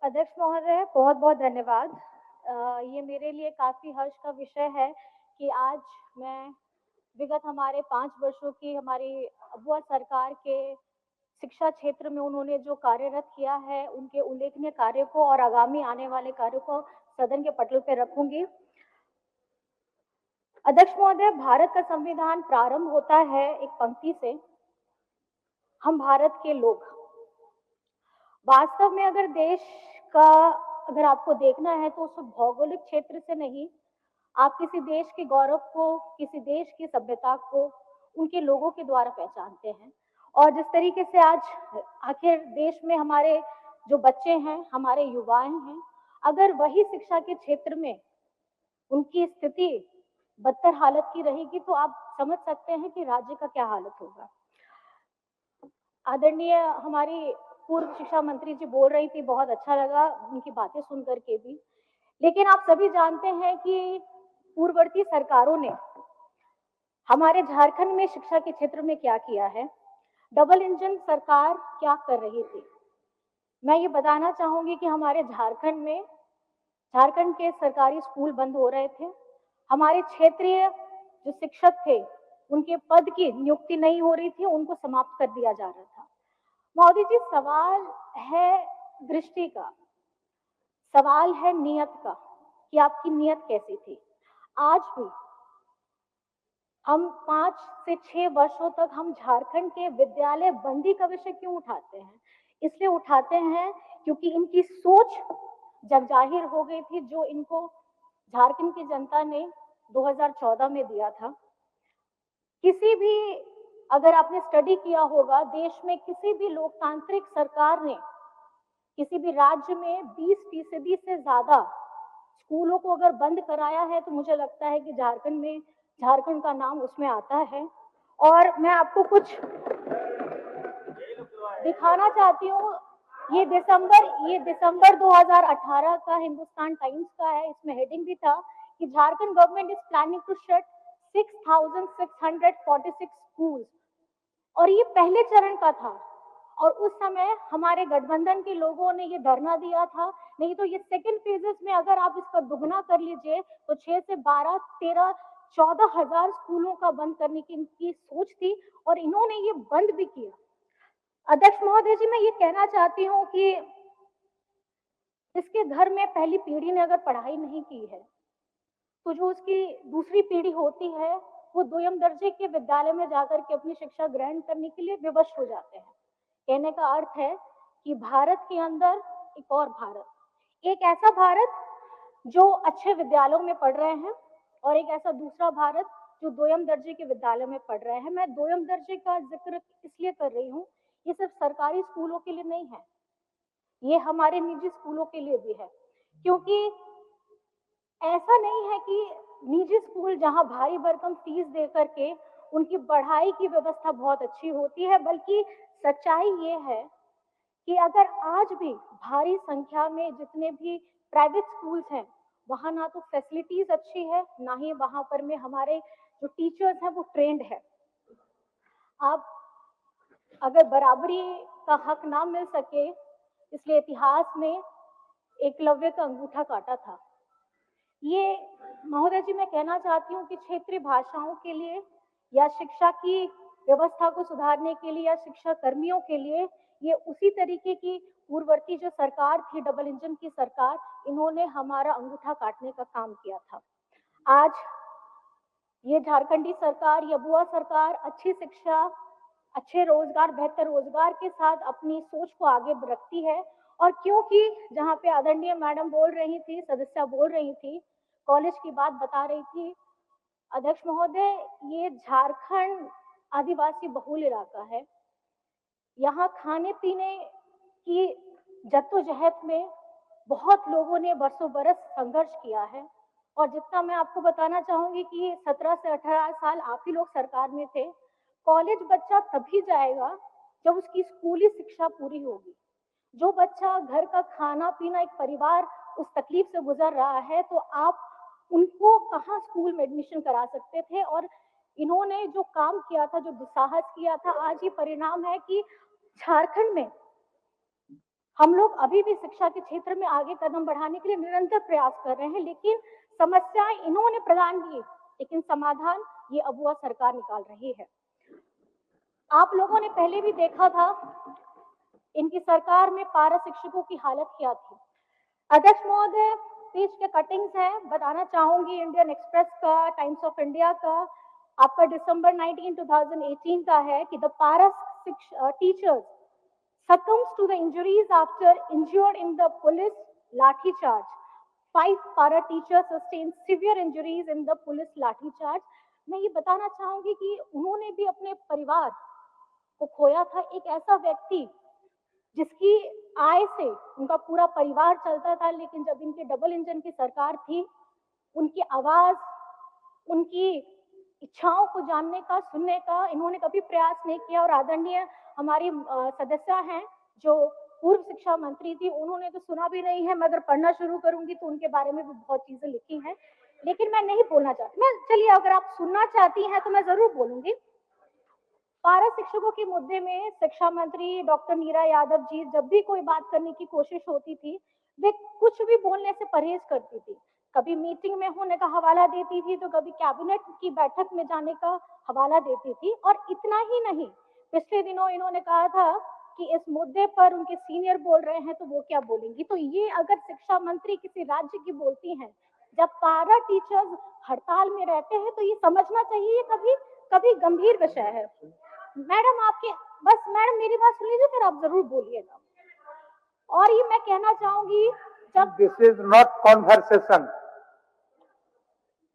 अध्यक्ष महोदय, बहुत-बहुत धन्यवाद। ये मेरे लिए काफ़ी हर्ष का विषय है कि आज मैं विगत हमारे 5 वर्षों की हमारी अबुआ सरकार के शिक्षा क्षेत्र में उन्होंने जो कार्यरत किया है, उनके उल्लेखनीय कार्य को और आगामी आने वाले कार्यों को सदन के पटल पे रखूँगी। अध्यक्ष महोदय, भारत का संविधान प्रारंभ होता है एक पंक्ति से, हम भारत के लोग। वास्तव में अगर देश का अगर आपको देखना है तो उस भौगोलिक क्षेत्र से नहीं, आप किसी देश के गौरव को, किसी देश की सभ्यता को उनके लोगों के द्वारा पहचानते हैं। और जिस तरीके से आज आखिर देश में हमारे जो बच्चे हैं, हमारे युवाएँ हैं, अगर वही शिक्षा के क्षेत्र में उनकी स्थिति बदतर हालत की रहेगी तो आप समझ सकते हैं कि राज्य का क्या हालत होगा। आदरणीय हमारी पूर्व शिक्षा मंत्री जी बोल रही थी, बहुत अच्छा लगा उनकी बातें सुन कर के भी। लेकिन आप सभी जानते हैं कि पूर्ववर्ती सरकारों ने हमारे झारखंड में शिक्षा के क्षेत्र में क्या किया है। डबल इंजन सरकार क्या कर रही थी। मैं ये बताना चाहूंगी कि हमारे झारखंड के सरकारी स्कूल बंद हो रहे थे। हमारे क्षेत्रीय जो शिक्षक थे, उनके पद की नियुक्ति नहीं हो रही थी, उनको समाप्त कर दिया जा रहा था। मोदी जी, सवाल है दृष्टि का, सवाल है नियत का कि आपकी नियत कैसी थी। आज भी हम 5 से 6 वर्षों तक हम झारखंड के विद्यालय बंदी का विषय क्यों उठाते हैं? इसलिए उठाते हैं क्योंकि इनकी सोच जग जाहिर हो गई थी जो इनको झारखंड की जनता ने 2014 में दिया था। किसी भी अगर आपने स्टडी किया होगा, देश में किसी भी लोकतांत्रिक सरकार ने किसी भी राज्य में 20% से ज्यादा स्कूलों को अगर बंद कराया है तो मुझे लगता है कि झारखंड का नाम उसमें आता है। और मैं आपको कुछ दिखाना चाहती हूँ। ये दिसंबर 2018 का हिंदुस्तान टाइम्स का है। इसमें हेडिंग भी था कि Jharkhand government is planning to shut 6,646 schools. और ये पहले चरण का था और उस समय हमारे गठबंधन के लोगों ने ये धरना दिया था। नहीं तो ये सेकंड फेजेस में अगर आप इसका दुगना कर लीजिए तो 6 से 12, 13, 14,000 स्कूलों का बंद करने की इनकी सोच थी और इन्होंने ये बंद भी किया। अध्यक्ष महोदय जी, मैं ये कहना चाहती हूँ कि जिसके घर में पहली पीढ़ी ने अगर पढ़ाई नहीं की है तो जो उसकी दूसरी पीढ़ी होती है वो द्वितीय दर्जे के विद्यालय में जाकर के अपनी शिक्षा ग्रहण करने के लिए विवश हो जाते हैं। कहने का अर्थ है कि भारत के अंदर एक और भारत, एक ऐसा भारत जो अच्छे विद्यालयों में पढ़ रहे हैं और एक ऐसा दूसरा भारत जो द्वितीय दर्जे के विद्यालयों में पढ़ रहे हैं। मैं द्वितीय दर्जे का जिक्र इसलिए कर रही हूँ, ये सिर्फ सरकारी स्कूलों के लिए नहीं है, ये हमारे निजी स्कूलों के लिए भी है। क्योंकि ऐसा नहीं है कि निजी स्कूल जहां भारी भरकम फीस दे करके उनकी पढ़ाई की व्यवस्था बहुत अच्छी होती है, बल्कि सच्चाई ये है कि अगर आज भी भारी संख्या में जितने भी प्राइवेट स्कूल्स हैं, वहां ना तो फैसिलिटीज अच्छी है, ना ही वहां पर में हमारे जो टीचर्स हैं वो ट्रेंड है। आप अगर बराबरी का हक ना मिल सके, इसलिए इतिहास में एकलव्य का अंगूठा काटा था। ये महोदय जी, मैं कहना चाहती हूँ कि क्षेत्रीय भाषाओं के लिए या शिक्षा की व्यवस्था को सुधारने के लिए या शिक्षा कर्मियों के लिए ये उसी तरीके की पूर्ववर्ती जो सरकार थी, डबल इंजन की सरकार, इन्होंने हमारा अंगूठा काटने का काम किया था। आज ये झारखंडी सरकार, ये बुआ सरकार अच्छी शिक्षा, अच्छे रोजगार, बेहतर रोजगार के साथ अपनी सोच को आगे रखती है। और क्योंकि जहाँ पे आदरणीय मैडम बोल रही थी, सदस्या बोल रही थी, कॉलेज की बात बता रही थी, अध्यक्ष महोदय, ये झारखंड आदिवासी बहुल इलाका है। यहाँ खाने पीने की जद्दोजहद में बहुत लोगों ने बरसों बरस संघर्ष किया है। और जितना मैं आपको बताना चाहूंगी कि 17 से 18 साल आप ही लोग सरकार में थे। कॉलेज बच्चा तभी जाएगा जब उसकी स्कूली शिक्षा पूरी होगी। जो बच्चा घर का खाना पीना, एक परिवार उस तकलीफ से गुजर रहा है, तो आप उनको कहाँ स्कूल में एडमिशन करा सकते थे। और इन्होंने जो काम किया था, जो दुस्साहस किया था, आज ये परिणाम है कि झारखंड में हम लोग अभी भी शिक्षा के क्षेत्र में आगे कदम बढ़ाने के लिए निरंतर प्रयास कर रहे हैं, लेकिन समस्याएं इन्होंने प्रदान की, लेकिन समाधान ये अबुआ सरकार निकाल रही है। आप लोगों ने पहले भी देखा था इनकी सरकार में पारा शिक्षकों की हालत क्या थी। अध्यक्ष महोदय, पेज के कटिंग्स हैं, बताना चाहूंगी इंडियन एक्सप्रेस का, टाइम्स ऑफ इंडिया का, आपका दिसंबर 19 2018 का है कि द पारा teachers succumbs to the injuries after injured in the police lathi charge. 5 para teachers sustained severe injuries in the police lathi charge. मैं ये बताना चाहूंगी कि उन्होंने भी अपने परिवार को खोया था। एक ऐसा व्यक्ति जिसकी आय से उनका पूरा परिवार चलता था, लेकिन जब इनके डबल इंजन की सरकार थी, उनकी आवाज, उनकी इच्छाओं को जानने का, सुनने का इन्होंने कभी प्रयास नहीं किया। और आदरणीय हमारी सदस्य हैं जो पूर्व शिक्षा मंत्री थी, उन्होंने तो सुना भी नहीं है। मैं अगर पढ़ना शुरू करूंगी तो उनके बारे में भी बहुत चीजें लिखी हैं, लेकिन मैं नहीं बोलना चाहती। मैं चलिए, अगर आप सुनना चाहती हैं तो मैं जरूर बोलूंगी। पारा शिक्षकों के मुद्दे में शिक्षा मंत्री डॉक्टर मीरा यादव जी जब भी कोई बात करने की कोशिश होती थी, वे कुछ भी बोलने से परहेज करती थी। कभी मीटिंग में होने का हवाला देती थी, तो कभी कैबिनेट की बैठक में जाने का हवाला देती थी। और इतना ही नहीं, पिछले दिनों इन्होंने कहा था कि इस मुद्दे पर उनके सीनियर बोल रहे हैं तो वो क्या बोलेंगी। तो ये अगर शिक्षा मंत्री किसी राज्य की बोलती हैं, जब पारा टीचर्स हड़ताल में रहते हैं, तो ये समझना चाहिए कभी कभी गंभीर विषय है। मैडम आपके, बस मैडम मेरी बात सुन लीजिए, फिर आप जरूर बोलिएगा। और ये मैं कहना चाहूंगी, जब दिस इज नॉट कॉन्वर्सेशन,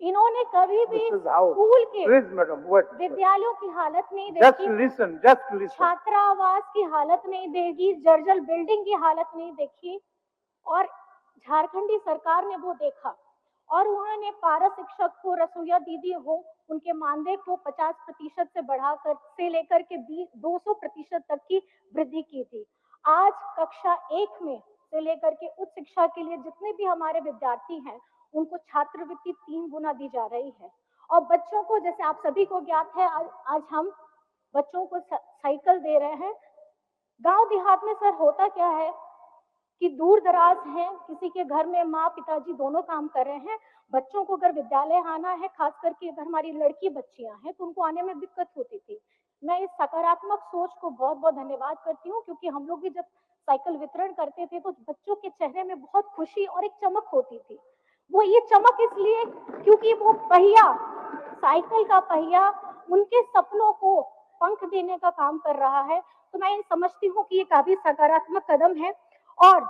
इन्होंने कभी भी स्कूल के विद्यालयों की हालत नहीं देखी, just listen. छात्रावास की हालत नहीं देखी, जर्जर बिल्डिंग की हालत नहीं देखी, और झारखंडी सरकार ने वो देखा। और उन्होंने पारा शिक्षक को, रसोईया दीदी हो, उनके मानदेय को 50% से बढ़ाकर से लेकर के 200% तक की वृद्धि की थी। आज कक्षा 1 में से लेकर के उच्च शिक्षा के लिए जितने भी हमारे विद्यार्थी हैं, उनको छात्रवृत्ति 3 गुना दी जा रही है। और बच्चों को, जैसे आप सभी को ज्ञात है, आज हम बच्चों को साइकिल दे रहे हैं। गांव देहात में सर होता क्या है कि दूर दराज है, किसी के घर में माँ पिताजी दोनों काम कर रहे हैं, बच्चों को अगर विद्यालय आना है, खास करके अगर हमारी लड़की बच्चियां हैं, तो उनको आने में दिक्कत होती थी। मैं इस सकारात्मक सोच को बहुत बहुत धन्यवाद करती हूँ, क्योंकि हम लोग भी जब साइकिल वितरण करते थे तो बच्चों के चेहरे में बहुत खुशी और एक चमक होती थी। वो ये चमक इसलिए क्योंकि वो पहिया, साइकिल का पहिया उनके सपनों को पंख देने का काम कर रहा है। तो मैं समझती हूँ कि ये काफी सकारात्मक कदम है। और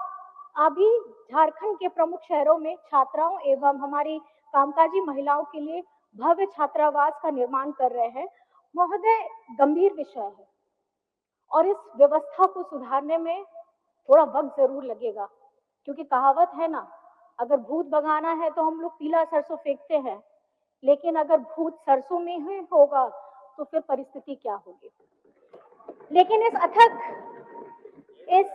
अभी झारखंड के प्रमुख शहरों में छात्राओं एवं हमारी कामकाजी महिलाओं के लिए भव्य छात्रावास का निर्माण कर रहे हैं। महोदय, गंभीर विषय है और इस व्यवस्था को सुधारने में थोड़ा वक्त जरूर लगेगा, क्योंकि कहावत है ना, अगर भूत भगाना है तो हम लोग पीला सरसों फेंकते हैं, लेकिन अगर भूत सरसों में ही होगा तो फिर परिस्थिति क्या होगी। लेकिन इस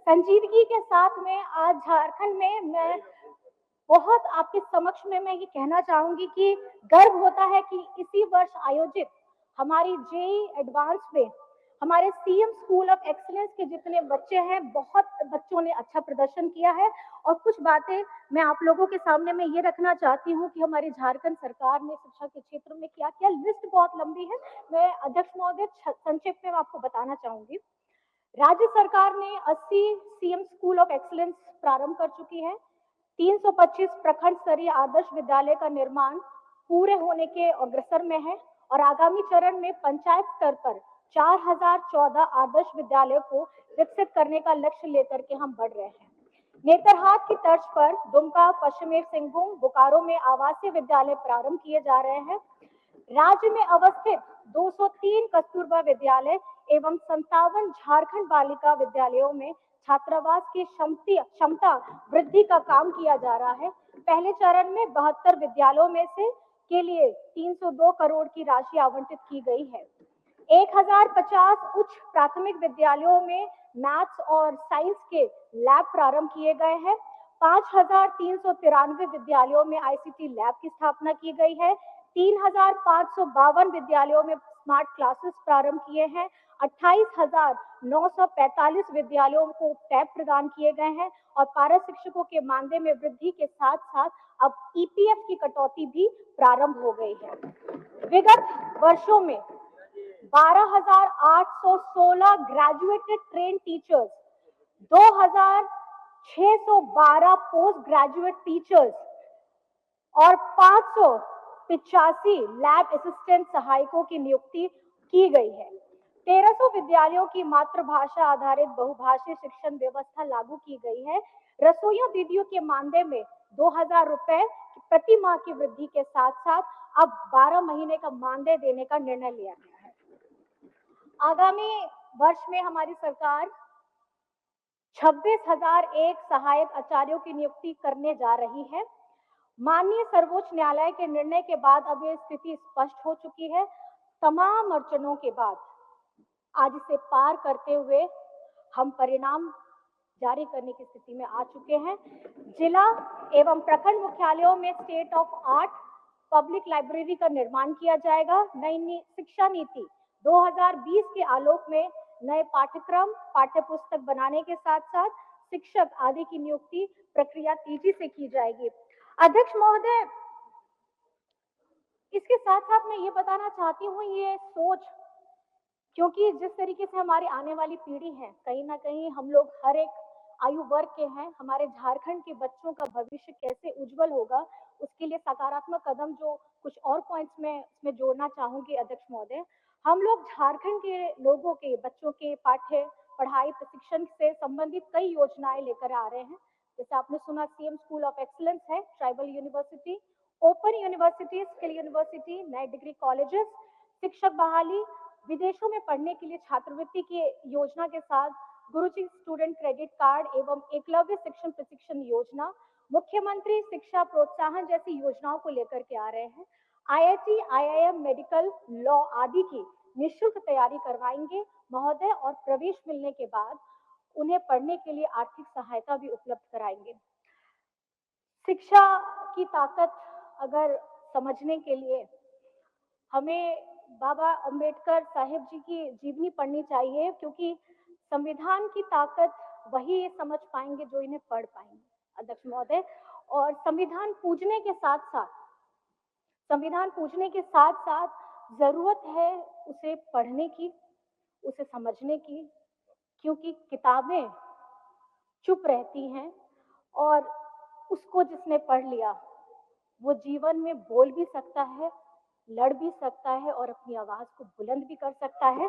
संजीदगी के साथ में आज झारखंड में मैं बहुत आपके समक्ष में मैं ये कहना चाहूंगी कि गर्व होता है कि इसी वर्ष आयोजित हमारी जेईई एडवांस में हमारे सीएम स्कूल ऑफ एक्सीलेंस के जितने बच्चे हैं, बहुत बच्चों ने अच्छा प्रदर्शन किया है। और कुछ बातें मैं आप लोगों के सामने में ये रखना चाहती हूँ कि हमारी झारखंड सरकार ने शिक्षा के क्षेत्र में क्या किया। लिस्ट बहुत लंबी है, मैं अध्यक्ष महोदय संक्षिप्त में आपको बताना चाहूंगी। राज्य सरकार ने 80 सीएम स्कूल ऑफ एक्सीलेंस प्रारंभ कर चुकी है। 325 प्रखंड स्तरीय आदर्श विद्यालय का निर्माण पूरे होने के अग्रसर में है और आगामी चरण में पंचायत स्तर पर 4014 आदर्श विद्यालय को विकसित करने का लक्ष्य लेकर के हम बढ़ रहे हैं। नेतरहाट की तर्ज पर दुमका, पश्चिमी सिंहभूम, बोकारो में आवासीय विद्यालय प्रारंभ किए जा रहे हैं। राज्य में अवस्थित 203 कस्तूरबा विद्यालय एवं 57 झारखंड बालिका विद्यालयों में छात्रावास की क्षमता वृद्धि का काम किया जा रहा है। पहले चरण में 72 विद्यालयों में से के लिए 302 करोड़ की राशि आवंटित की गई है। 1050 उच्च प्राथमिक विद्यालयों में मैथ्स और साइंस के लैब प्रारंभ किए गए हैं। 5393 विद्यालयों में आईसीटी लैब की स्थापना की गई है। 3552 विद्यालयों में स्मार्ट क्लासेस प्रारंभ किए हैं। 28,945 विद्यालयों को टैब प्रदान किए गए हैं और पारा शिक्षकों के मानदेय में वृद्धि के साथ साथ अब ईपीएफ की कटौती भी प्रारंभ हो गई है। विगत वर्षों में 12,816 graduated train teachers, 2,612 post graduate teachers और 585 लैब असिस्टेंट सहायकों की नियुक्ति की गई है। 1300 विद्यालयों की मातृभाषा आधारित बहुभाषीय शिक्षण व्यवस्था लागू की गई है। रसोइया दीदियों के मानदेय में 2,000 रुपए प्रति माह की वृद्धि के साथ साथ अब 12 महीने का मानदेय देने का निर्णय लिया गया है। आगामी वर्ष में हमारी सरकार 26,001 सहायक आचार्यों की नियुक्ति करने जा रही है। माननीय सर्वोच्च न्यायालय के निर्णय के बाद अब ये स्थिति स्पष्ट हो चुकी है। तमाम अड़चनों के बाद आज इसे पार करते हुए हम परिणाम जारी करने की स्थिति में आ चुके हैं। जिला एवं प्रखंड मुख्यालयों में state of art public library का निर्माण किया जाएगा। नई शिक्षा नीति 2020 के आलोक में नए पाठ्यक्रम पाठ्य पुस्तक बनाने के साथ साथ शिक्षक आदि की नियुक्ति प्रक्रिया तेजी से की जाएगी। अध्यक्ष महोदय, इसके साथ साथ मैं ये बताना चाहती हूँ, ये सोच, क्योंकि जिस तरीके से हमारी आने वाली पीढ़ी है, कहीं ना कहीं हम लोग हर एक आयु वर्ग के हैं, हमारे झारखंड के बच्चों का भविष्य कैसे उज्जवल होगा, उसके लिए सकारात्मक कदम जो कुछ और पॉइंट्स में इसमें जोड़ना चाहूंगी अध्यक्ष महोदय। हम लोग झारखंड के लोगों के बच्चों के पाठ्य पढ़ाई प्रशिक्षण से संबंधित कई योजनाएं लेकर आ रहे हैं। जैसे आपने सुना सीएम स्कूल ऑफ एक्सीलेंस है, tribal university, open university, skill university, नए डिग्री कॉलेजेस, शिक्षक बहाली, विदेशों में पढ़ने के लिए छात्रवृत्ति की योजना के साथ गुरुजी स्टूडेंट क्रेडिट कार्ड एवं एकलव्य शिक्षण प्रशिक्षण योजना, मुख्यमंत्री शिक्षा प्रोत्साहन जैसी योजनाओं को लेकर के आ रहे हैं। आईआईटी, आईआईएम, मेडिकल, लॉ आदि की निःशुल्क तैयारी करवाएंगे महोदय और प्रवेश मिलने के बाद उन्हें पढ़ने के लिए आर्थिक सहायता भी उपलब्ध कराएंगे। शिक्षा की ताकत अगर समझने के लिए हमें बाबा अंबेडकर साहिब जी की जीवनी पढ़नी चाहिए, क्योंकि संविधान की ताकत वही समझ पाएंगे जो इन्हें पढ़ पाएंगे अध्यक्ष महोदय। और संविधान पूजने के साथ साथ जरूरत है उसे पढ़ने की, उसे समझने की, क्योंकि किताबें चुप रहती हैं और उसको जिसने पढ़ लिया वो जीवन में बोल भी सकता है, लड़ भी सकता है और अपनी आवाज को बुलंद भी कर सकता है।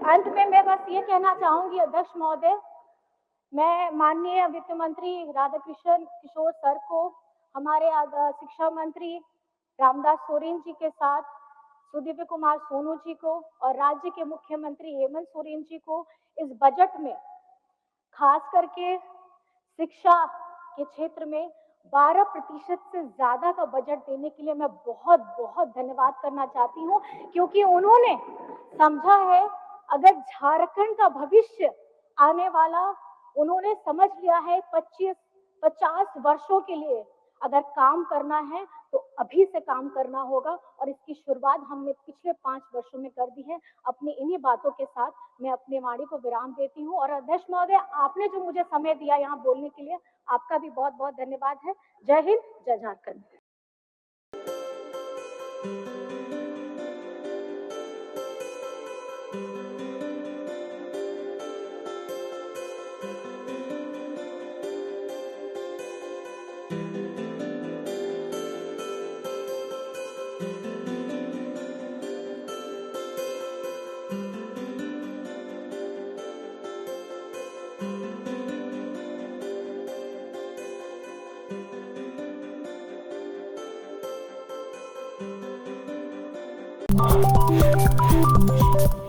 अंत में मैं बस ये कहना चाहूंगी अध्यक्ष महोदय, मैं माननीय वित्त मंत्री राधाकृष्ण किशोर सर को, हमारे शिक्षा मंत्री रामदास सोरेन जी के साथ सुदीव्य कुमार सोनू जी को और राज्य के मुख्यमंत्री हेमंत सोरेन जी को इस बजट में खास करके शिक्षा के क्षेत्र में 12% से ज्यादा का बजट देने के लिए मैं बहुत बहुत धन्यवाद करना चाहती हूँ, क्योंकि उन्होंने समझा है अगर झारखंड का भविष्य आने वाला, उन्होंने समझ लिया है 25-50 वर्षों के लिए अगर काम करना है तो अभी से काम करना होगा और इसकी शुरुआत हमने पिछले 5 वर्षों में कर दी है। अपनी इन्हीं बातों के साथ मैं अपनी वाणी को विराम देती हूँ और अध्यक्ष महोदय, आपने जो मुझे समय दिया यहाँ बोलने के लिए, आपका भी बहुत बहुत धन्यवाद है। जय हिंद, जय झारखंड। Thank you.